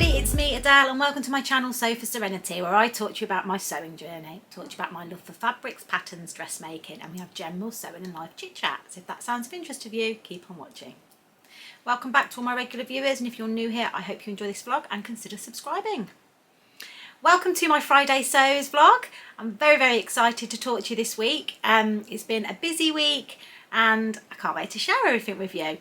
everybody, it's me Adele and welcome to my channel Sew for Serenity, where I talk to you about my sewing journey, talk to you about my love for fabrics, patterns, dressmaking, and we have general sewing and life chit chat. So if that sounds of interest to you, keep on watching. Welcome back to all my regular viewers, and if you're new here, I hope you enjoy this vlog and consider subscribing. Welcome to my Friday Sews vlog. I'm very excited to talk to you this week. It's been a busy week and I can't wait to share everything with you.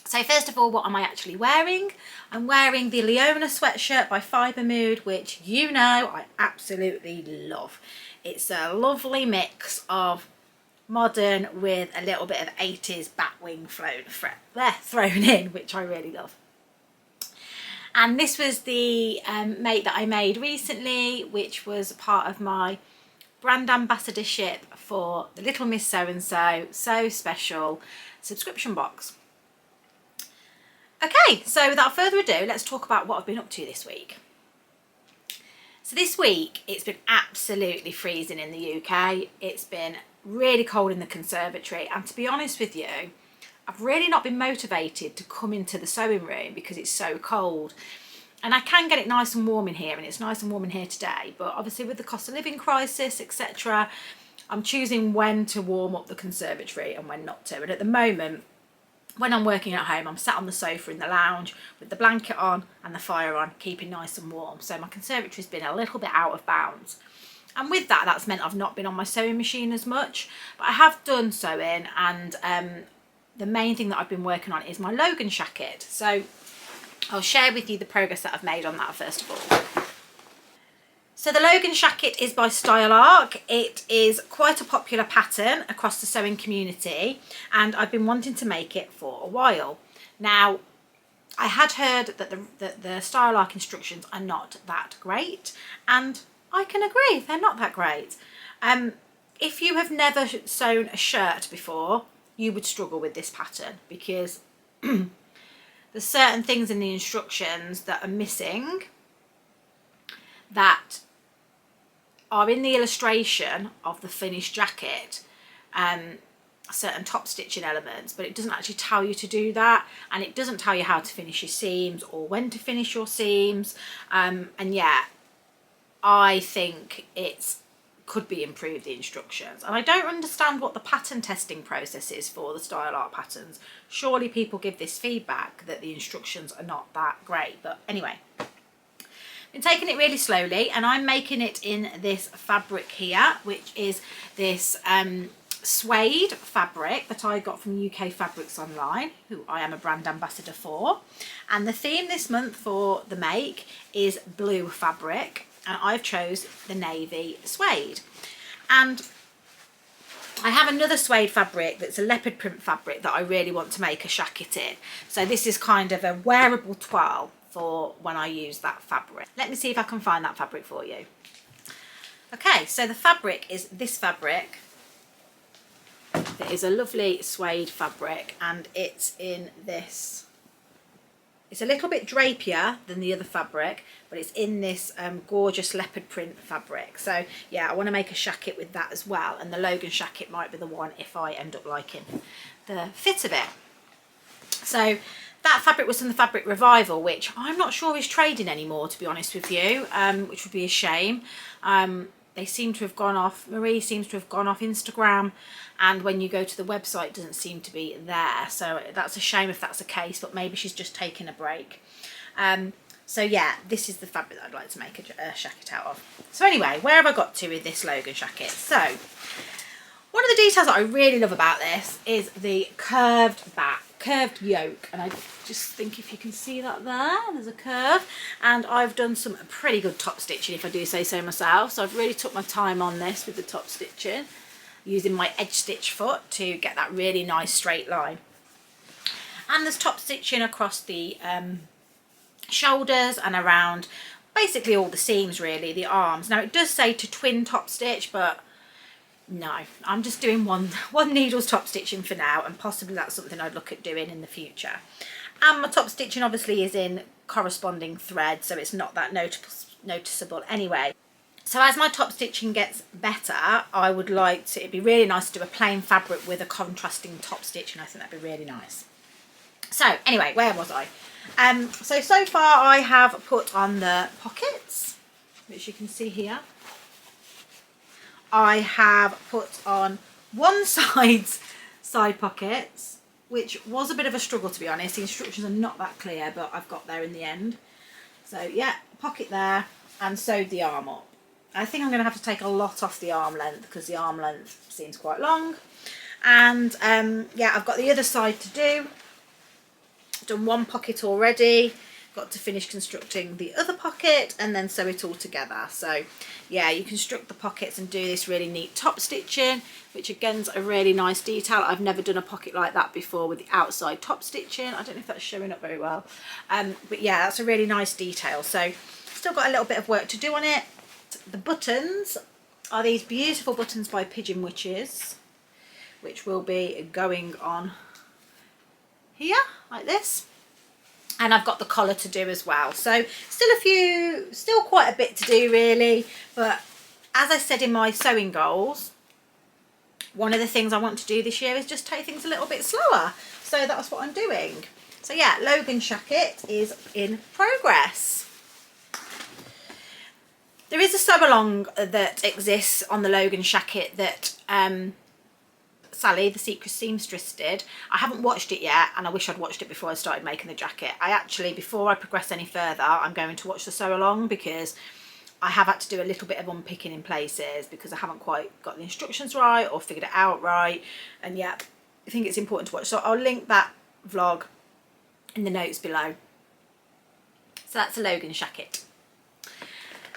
So first of all, what am I actually wearing? I'm wearing the Leona sweatshirt by Fibre, which you know I absolutely love. It's a lovely mix of modern with a little bit of 80s batwing thrown in, which I really love. And this was the mate that I made recently, which was part of my brand ambassadorship for the Little Miss So and So So Special subscription box. Okay, so without further ado, let's talk about what I've been up to this week. So this week, it's been absolutely freezing in the UK. It's been really cold in the conservatory, and to be honest with you, I've really not been motivated to come into the sewing room because it's so cold. And I can get it nice and warm in here, and it's nice and warm in here today, but obviously with the cost of living crisis, etc., I'm choosing when to warm up the conservatory and when not to. And at the moment, when I'm working at home, I'm sat on the sofa in the lounge with the blanket on and the fire on, keeping nice and warm. So my conservatory's been a little bit out of bounds. And with that, that's meant I've not been on my sewing machine as much. But I have done sewing, and the main thing that I've been working on is my Logan Shacket. So I'll share with you the progress that I've made on that first of all. So the Logan Shacket is by Style Arc. It is quite a popular pattern across the sewing community, and I've been wanting to make it for a while. Now, I had heard that the Style Arc instructions are not that great, and I can agree, they're not that great. If you have never sewn a shirt before, you would struggle with this pattern because there's certain things in the instructions that are missing that are in the illustration of the finished jacket, certain top stitching elements, but it doesn't actually tell you to do that, and it doesn't tell you how to finish your seams or when to finish your seams. And yeah, I think it could be improved, the instructions, and I don't understand what the pattern testing process is for the Style Art patterns. Surely people give this feedback that the instructions are not that great, but anyway. Been taking it really slowly, and I'm making it in this fabric here, which is this suede fabric that I got from UK Fabrics Online, who I am a brand ambassador for. And the theme this month for the make is blue fabric, and I've chose the navy suede. And I have another suede fabric that's a leopard print fabric that I really want to make a shacket in. So this is kind of a wearable toile for when I use that fabric. Let me see if I can find that fabric for you. Okay, so the fabric is this fabric. It is a lovely suede fabric, and it's in this, it's a little bit drapier than the other fabric, but it's in this gorgeous leopard print fabric. So yeah, I want to make a shacket with that as well, and the Logan Shacket might be the one if I end up liking the fit of it. So that fabric was from the Fabric Revival, which I'm not sure is trading anymore, to be honest with you, which would be a shame. They seem to have gone off, Marie seems to have gone off Instagram, and when you go to the website it doesn't seem to be there. So that's a shame if that's the case, but maybe she's just taking a break. So yeah, this is the fabric that I'd like to make a shacket out of. So anyway, where have I got to with this Logan Shacket? So one of the details that I really love about this is the curved back, curved yoke, and I just think if you can see that there's a curve, and I've done some pretty good top stitching, if I do say so myself. So I've really took my time on this with the top stitching, using my edge stitch foot to get that really nice straight line. And there's top stitching across the shoulders and around basically all the seams, really, the arms. Now it does say to twin top stitch, but no, I'm just doing one needle's top stitching for now, and possibly that's something I'd look at doing in the future. And my top stitching obviously is in corresponding thread, so it's not that noticeable anyway. So as my top stitching gets better, I would like to, it'd be really nice to do a plain fabric with a contrasting top stitch, and I think that'd be really nice. So anyway, where was I? So far I have put on the pockets, which you can see here. I have put on one side pockets, which was a bit of a struggle, to be honest. The instructions are not that clear, but I've got there in the end. So yeah, pocket there, and sewed the arm up. I think I'm going to have to take a lot off the arm length because the arm length seems quite long. And yeah, I've got the other side to do. Done one pocket already, got to finish constructing the other pocket and then sew it all together. So yeah, you construct the pockets and do this really neat top stitching, which again is a really nice detail. I've never done a pocket like that before with the outside top stitching. I don't know if that's showing up very well, but yeah, that's a really nice detail. So still got a little bit of work to do on it. The buttons are these beautiful buttons by Pigeon Witches, which will be going on here like this, and I've got the collar to do as well. So still quite a bit to do really, but as I said in my sewing goals, one of the things I want to do this year is just take things a little bit slower, so that's what I'm doing. So yeah, Logan Shacket is in progress. There is a sew along that exists on the Logan Shacket that Sally, the secret seamstress, did. I haven't watched it yet, and I wish I'd watched it before I started making the jacket. I actually, before I progress any further, I'm going to watch the sew along because I have had to do a little bit of unpicking in places because I haven't quite got the instructions right or figured it out right. And yeah, I think it's important to watch. So I'll link that vlog in the notes below. So that's a Logan Shacket.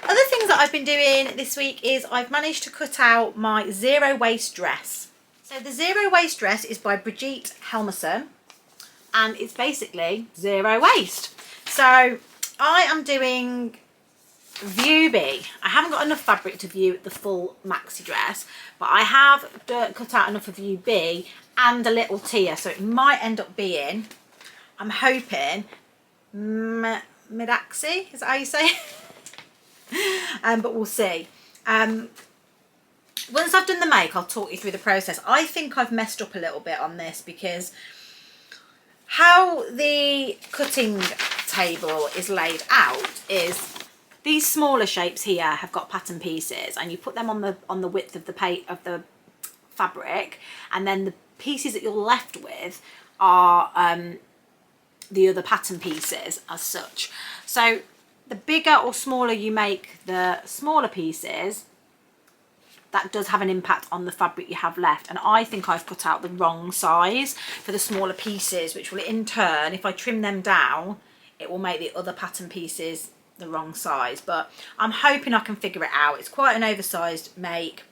Other things that I've been doing this week is I've managed to cut out my zero waist dress. So the zero waist dress is by BIRGITTA HELMERSSON, and it's basically zero waist. So I am doing view B. I haven't got enough fabric to view the full maxi dress, but I have cut out enough of view B and a little tier, so it might end up being, I'm hoping, mid-axi, is that how you say it? But we'll see. Once I've done the make, I'll talk you through the process. I think I've messed up a little bit on this because how the cutting table is laid out is these smaller shapes here have got pattern pieces, and you put them on the width of the fabric, and then the pieces that you're left with are the other pattern pieces as such. So the bigger or smaller you make the smaller pieces, that does have an impact on the fabric you have left. And I think I've cut out the wrong size for the smaller pieces, which will in turn, if I trim them down, it will make the other pattern pieces the wrong size. But I'm hoping I can figure it out. It's quite an oversized make.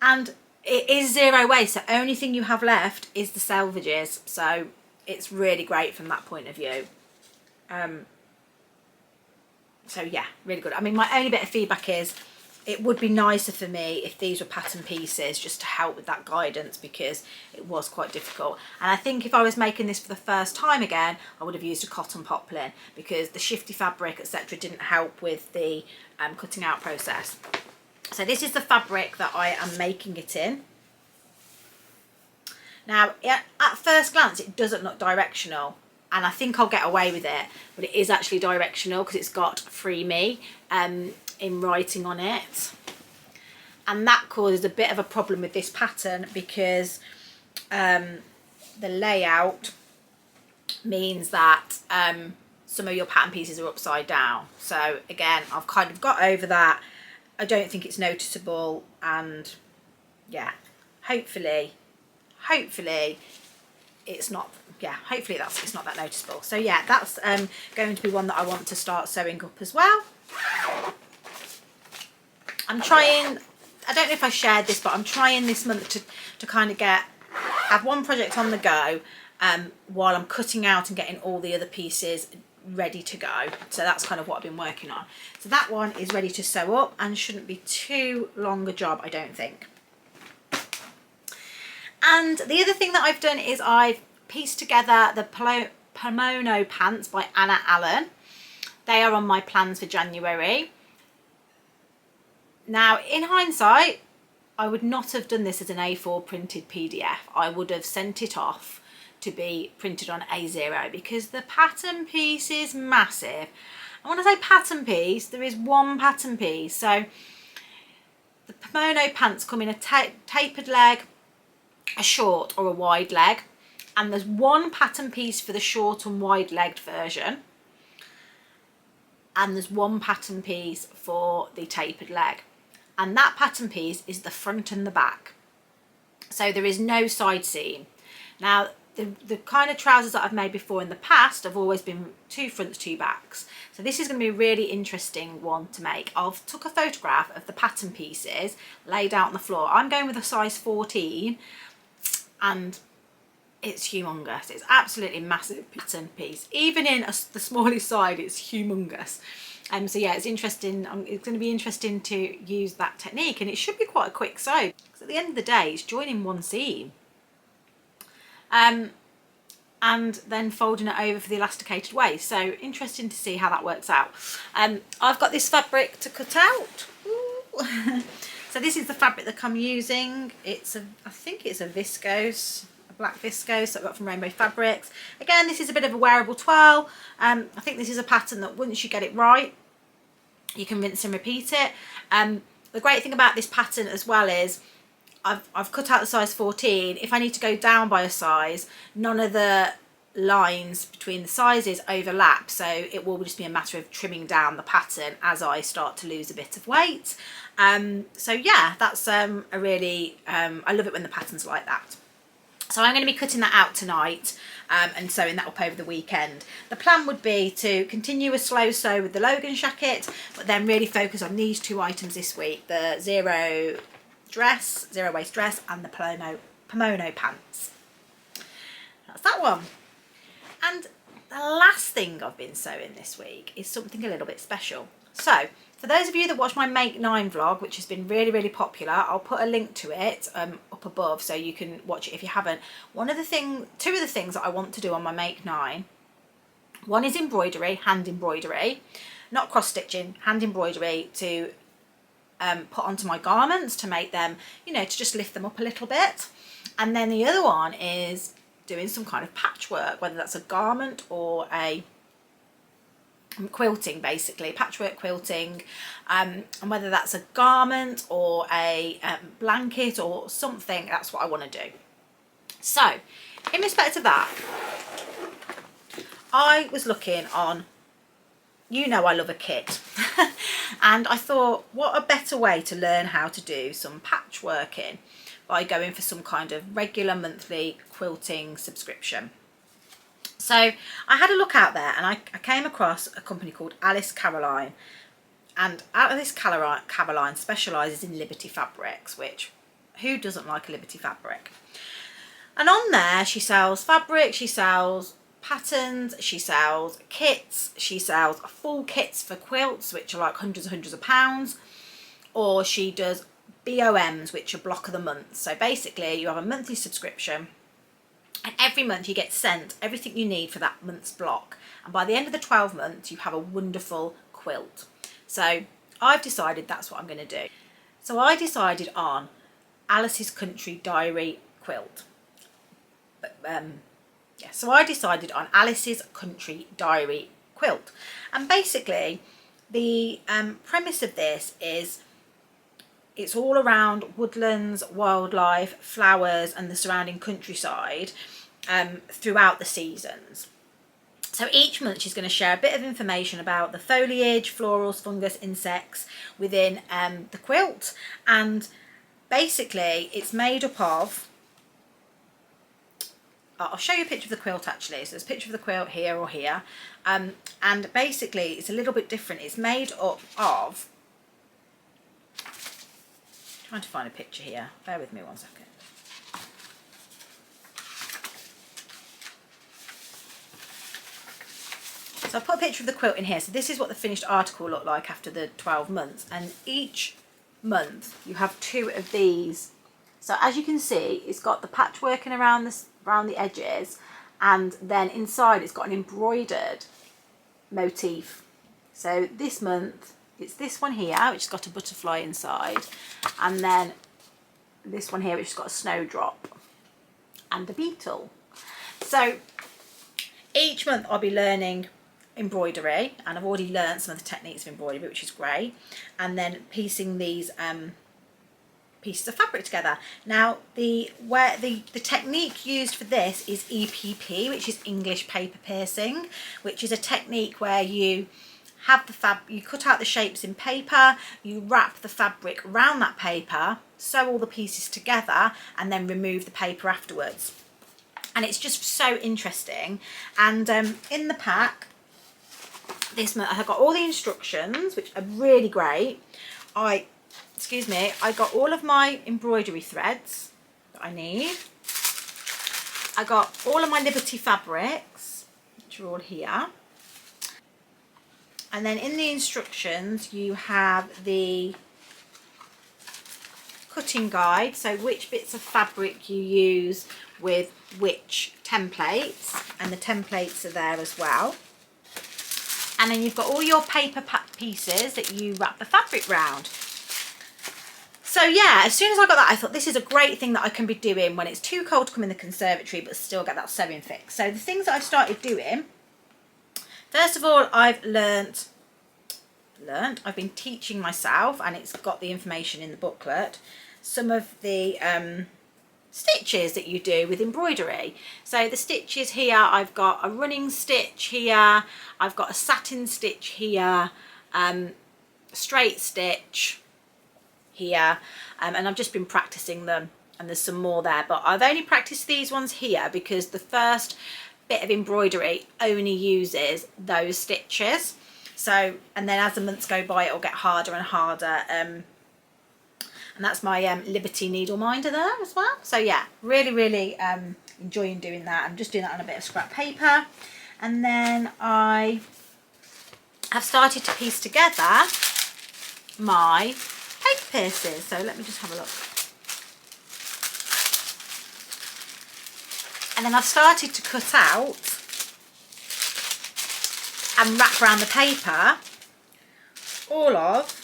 And it is zero waste, so only thing you have left is the selvages. So it's really great from that point of view. So yeah, really good. I mean, my only bit of feedback is it would be nicer for me if these were pattern pieces just to help with that guidance, because it was quite difficult. And I think if I was making this for the first time again, I would have used a cotton poplin because the shifty fabric, etc., didn't help with the cutting out process. So this is the fabric that I am making it in. Now, at first glance, it doesn't look directional, and I think I'll get away with it, but it is actually directional because it's got Free Me in writing on it, and that causes a bit of a problem with this pattern because the layout means that some of your pattern pieces are upside down. So again, I've kind of got over that. I don't think it's noticeable, and yeah, hopefully it's not, hopefully it's not that noticeable. So yeah, that's going to be one that I want to start sewing up as well. I'm trying, I don't know if I shared this, but I'm trying this month to kind of have one project on the go while I'm cutting out and getting all the other pieces ready to go. So that's kind of what I've been working on. So that one is ready to sew up and shouldn't be too long a job, I don't think. And the other thing that I've done is I've pieced together the Kimono pants by Anna Allen. They are on my plans for January. Now, in hindsight, I would not have done this as an A4 printed PDF. I would have sent it off to be printed on A0 because the pattern piece is massive. And when I say pattern piece, there is one pattern piece. So the kimono pants come in a tapered leg, a short or a wide leg, and there's one pattern piece for the short and wide legged version, and there's one pattern piece for the tapered leg, and that pattern piece is the front and the back, so there is no side seam. Now the kind of trousers that I've made before in the past have always been 2 fronts, 2 backs. So this is going to be a really interesting one to make. I've took a photograph of the pattern pieces laid out on the floor. I'm going with a size 14 and it's humongous. It's absolutely massive pattern piece. Even in the smallest side, it's humongous. So yeah, it's interesting. It's going to be interesting to use that technique, and it should be quite a quick sew. Because at the end of the day, it's joining one seam. And then folding it over for the elasticated waist. So interesting to see how that works out. I've got this fabric to cut out. So this is the fabric that I'm using. I think it's a viscose, a black viscose that I got from Rainbow Fabrics. Again, this is a bit of a wearable twirl. I think this is a pattern that once you get it right, you can rinse and repeat it. The great thing about this pattern as well is I've cut out the size 14. If I need to go down by a size, none of the lines between the sizes overlap, so it will just be a matter of trimming down the pattern as I start to lose a bit of weight. So yeah, that's a really, I love it when the pattern's like that. So I'm going to be cutting that out tonight and sewing that up over the weekend. The plan would be to continue a slow sew with the Logan Shacket, but then really focus on these 2 items this week, the zero waist dress and the kimono pants. That's that one. And the last thing I've been sewing this week is something a little bit special. So for those of you that watch my Make 9 vlog, which has been really, really popular, I'll put a link to it up above so you can watch it if you haven't. Two of the things that I want to do on my Make 9, one is embroidery, hand embroidery, not cross stitching, hand embroidery to put onto my garments to make them, you know, to just lift them up a little bit. And then the other one is doing some kind of patchwork, whether that's a garment or a quilting, basically patchwork quilting, and whether that's a garment or a blanket or something, that's what I want to do. So in respect of that, I was looking on, you know, I love a kit and I thought, what a better way to learn how to do some patchworking by going for some kind of regular monthly quilting subscription. So I had a look out there and I came across a company called Alice Caroline, and Alice Caroline specialises in Liberty fabrics, which who doesn't like a Liberty fabric? And on there she sells fabric, she sells patterns, she sells kits, she sells full kits for quilts, which are like hundreds and hundreds of pounds, or she does BOMs, which are block of the month. So basically you have a monthly subscription and every month you get sent everything you need for that month's block, and by the end of the 12 months you have a wonderful quilt. So I've decided that's what I'm going to do. So I decided on Alice's Country Diary quilt. Yeah, so I decided on Alice's Country Diary quilt, and basically the premise of this is it's all around woodlands, wildlife, flowers and the surrounding countryside throughout the seasons. So each month she's going to share a bit of information about the foliage, florals, fungus, insects within the quilt, and basically it's made up of, I'll show you a picture of the quilt actually. So there's a picture of the quilt here or here, and basically it's a little bit different. It's made up of, trying to find a picture here, bear with me 1 second. So I'll put a picture of the quilt in here. So this is what the finished article looked like after the 12 months, and each month you have 2 of these. So as you can see, it's got the patchworking around the edges, and then inside it's got an embroidered motif. So this month it's this one here, which has got a butterfly inside, and then this one here, which has got a snowdrop and a beetle. So each month I'll be learning embroidery, and I've already learned some of the techniques of embroidery, which is great, and then piecing these pieces of fabric together. Now the technique used for this is EPP, which is English paper piercing, which is a technique where you have the you cut out the shapes in paper, you wrap the fabric around that paper, sew all the pieces together, and then remove the paper afterwards. And it's just so interesting. And in the pack this month I got all the instructions, which are really great. I got all of my embroidery threads that I need. I got all of my Liberty fabrics, which are all here. And then in the instructions you have the cutting guide, so which bits of fabric you use with which templates, and the templates are there as well. And then you've got all your paper pieces that you wrap the fabric round. So yeah, as soon as I got that, I thought this is a great thing that I can be doing when it's too cold to come in the conservatory but still get that sewing fix. So the things that I've started doing, first of all, I've I've been teaching myself, and it's got the information in the booklet, some of the stitches that you do with embroidery. So the stitches here, I've got a running stitch here, I've got a satin stitch here, straight stitch here, and I've just been practicing them, and there's some more there, but I've only practiced these ones here because the first bit of embroidery only uses those stitches. So, and then as the months go by it'll get harder and harder, and that's my Liberty needle minder there as well. So yeah, really enjoying doing that. I'm just doing that on a bit of scrap paper, and then I have started to piece together my paper pieces. So let me just have a look. And then I've started to cut out and wrap around the paper all of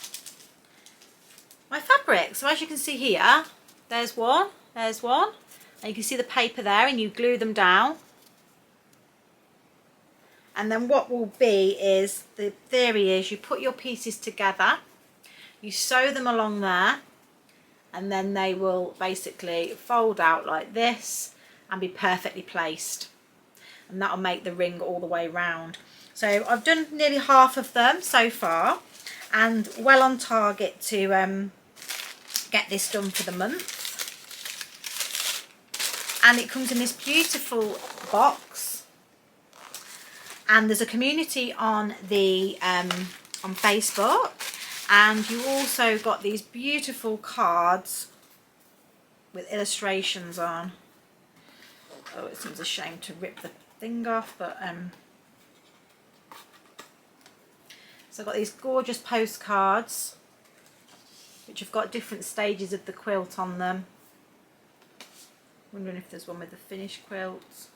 my fabric. So as you can see here, there's one, and you can see the paper there, and you glue them down. And then what will be is, the theory is you put your pieces together, you sew them along there, and then they will basically fold out like this and be perfectly placed, and that'll make the ring all the way round. So I've done nearly half of them so far, and well on target to get this done for the month. And it comes in this beautiful box, and there's a community on the on Facebook, and you also got these beautiful cards with illustrations on. Oh, it seems a shame to rip the thing off, but so I've got these gorgeous postcards which have got different stages of the quilt on them. Wondering if there's one with the finished quilt.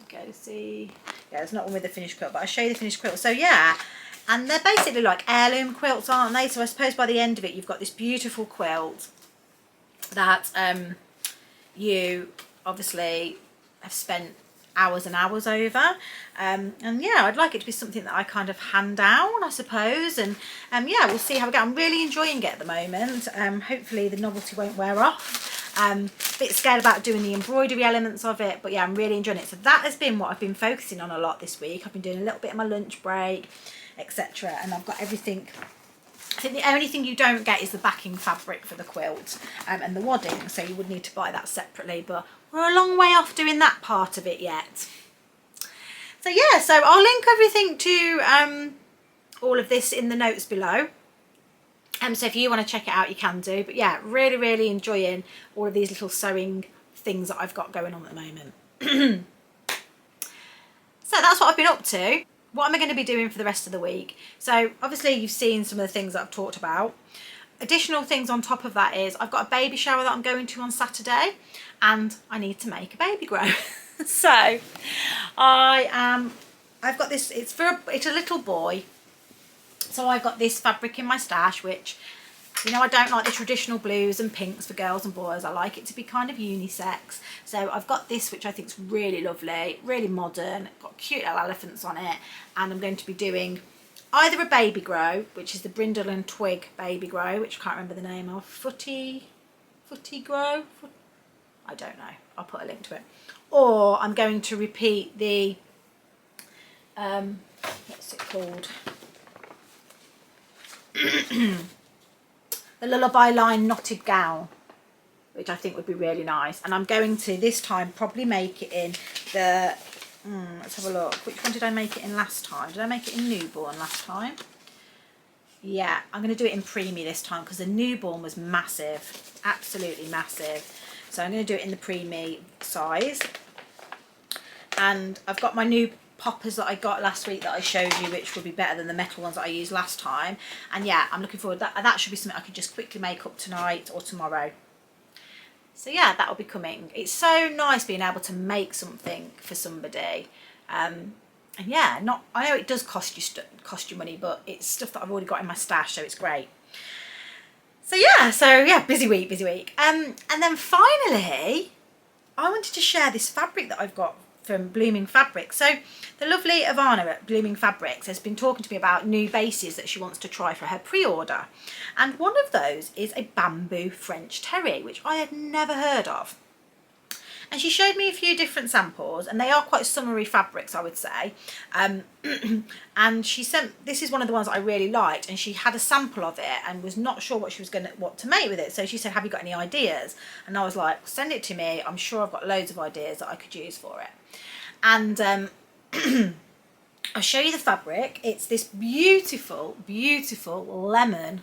Go see. Yeah, there's not one with the finished quilt, but I'll show you the finished quilt. So yeah, and they're basically like heirloom quilts, aren't they? So I suppose by the end of it you've got this beautiful quilt that you obviously have spent hours and hours over, and yeah, I'd like it to be something that I kind of hand down, I suppose, and yeah, we'll see how we go. I'm really enjoying it at the moment. Hopefully the novelty won't wear off. A bit scared about doing the embroidery elements of it, but yeah, I'm really enjoying it. So that has been what I've been focusing on a lot this week. I've been doing a little bit of my lunch break, etc., and I've got everything. I think the only thing you don't get is the backing fabric for the quilt and the wadding, so you would need to buy that separately, but we're a long way off doing that part of it yet. So yeah, so I'll link everything to all of this in the notes below. So if you want to check it out, you can do. But yeah, really enjoying all of these little sewing things that I've got going on at the moment. So that's what I've been up to. What am I going to be doing for the rest of the week? So obviously you've seen some of the things that I've talked about. Additional things on top of that is I've got a baby shower that I'm going to on Saturday, and I need to make a baby grow. So I've got this, it's a little boy. So I've got this fabric in my stash, which You know, I don't like the traditional blues and pinks for girls and boys. I like it to be kind of unisex. So I've got this, which I think is really lovely, really modern, got cute little elephants on it. And I'm going to be doing either a baby grow, which is the Brindle and Twig baby grow, which I can't remember the name of, footy grow, I don't know, I'll put a link to it. Or I'm going to repeat the, what's it called? The Lullaby line knotted gown, which I think would be really nice. And I'm going to this time probably make it in the, let's have a look. Which one did I make it in last time? Did I make it in newborn last time? Yeah, I'm going to do it in preemie this time because the newborn was massive, absolutely massive. So I'm going to do it in the preemie size. And I've got my new poppers that I got last week that I showed you, which will be better than the metal ones that I used last time. And yeah, I'm looking forward to that. That should be something I could just quickly make up tonight or tomorrow. So yeah, that'll be coming. It's so nice being able to make something for somebody. And yeah, I know it does cost you money, but it's stuff that I've already got in my stash, so it's great. So yeah, busy week. And then finally, I wanted to share this fabric that I've got from Blooming Fabrics. So the lovely Ivana at Blooming Fabrics has been talking to me about new bases that she wants to try for her pre-order, and one of those is a bamboo French terry, which I had never heard of. And she showed me a few different samples, and they are quite summery fabrics, I would say. And she sent, this is one of the ones that I really liked, and she had a sample of it and was not sure what she was what to make with it. So she said, have you got any ideas? And I was like, send it to me. I'm sure I've got loads of ideas that I could use for it. And I'll show you the fabric. It's this beautiful, beautiful lemon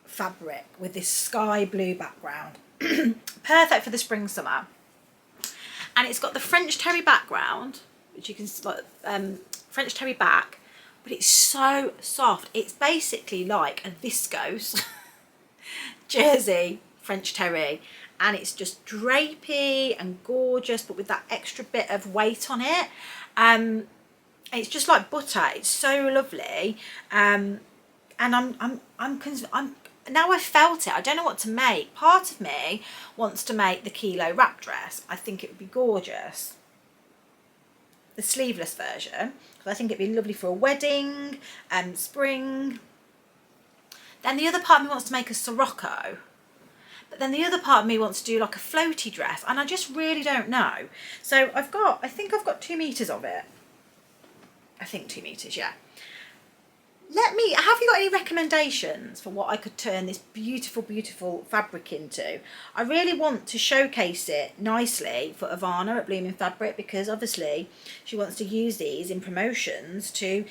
fabric with this sky blue background. Perfect for the spring summer. And it's got the French terry background, which you can French terry back, but it's so soft. It's basically like a viscose jersey French terry, and it's just drapey and gorgeous, but with that extra bit of weight on it. It's just like butter. It's so lovely. And I'm now I've felt it, I don't know what to make. Part of me wants to make the kilo wrap dress. I think it would be gorgeous. The sleeveless version, because I think it'd be lovely for a wedding and spring. Then the other part of me wants to make a Sirocco. But then the other part of me wants to do like a floaty dress, and I just really don't know. So I think I've got 2 meters of it. I think 2 meters, yeah. Have you got any recommendations for what I could turn this beautiful, beautiful fabric into? I really want to showcase it nicely for Ivana at Blooming Fabric, because obviously she wants to use these in promotions to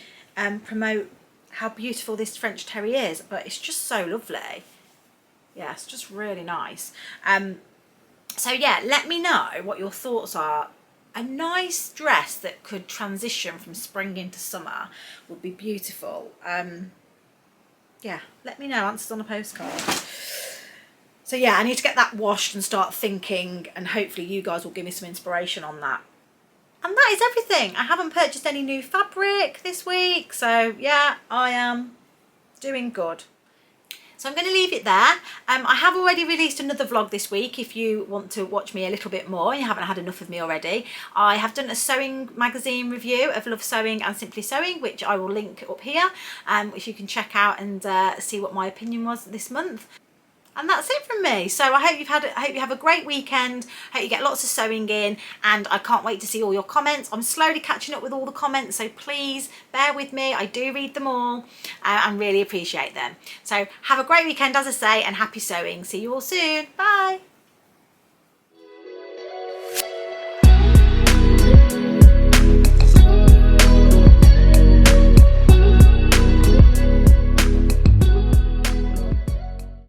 promote how beautiful this French terry is. But it's just so lovely. Yeah, it's just really nice. So yeah, let me know what your thoughts are. A nice dress that could transition from spring into summer would be beautiful. Yeah, let me know, answers on a postcard. So yeah, I need to get that washed and start thinking, and hopefully you guys will give me some inspiration on that. And that is everything. I haven't purchased any new fabric this week, so yeah, I am doing good. So I'm going to leave it there. I have already released another vlog this week if you want to watch me a little bit more and you haven't had enough of me already. I have done a sewing magazine review of Love Sewing and Simply Sewing, which I will link up here, which you can check out and see what my opinion was this month. And that's it from me. So I hope you have a great weekend. Hope you get lots of sewing in, and I can't wait to see all your comments. I'm slowly catching up with all the comments, so please bear with me. I do read them all and really appreciate them. So have a great weekend, as I say, and happy sewing. See you all soon. Bye.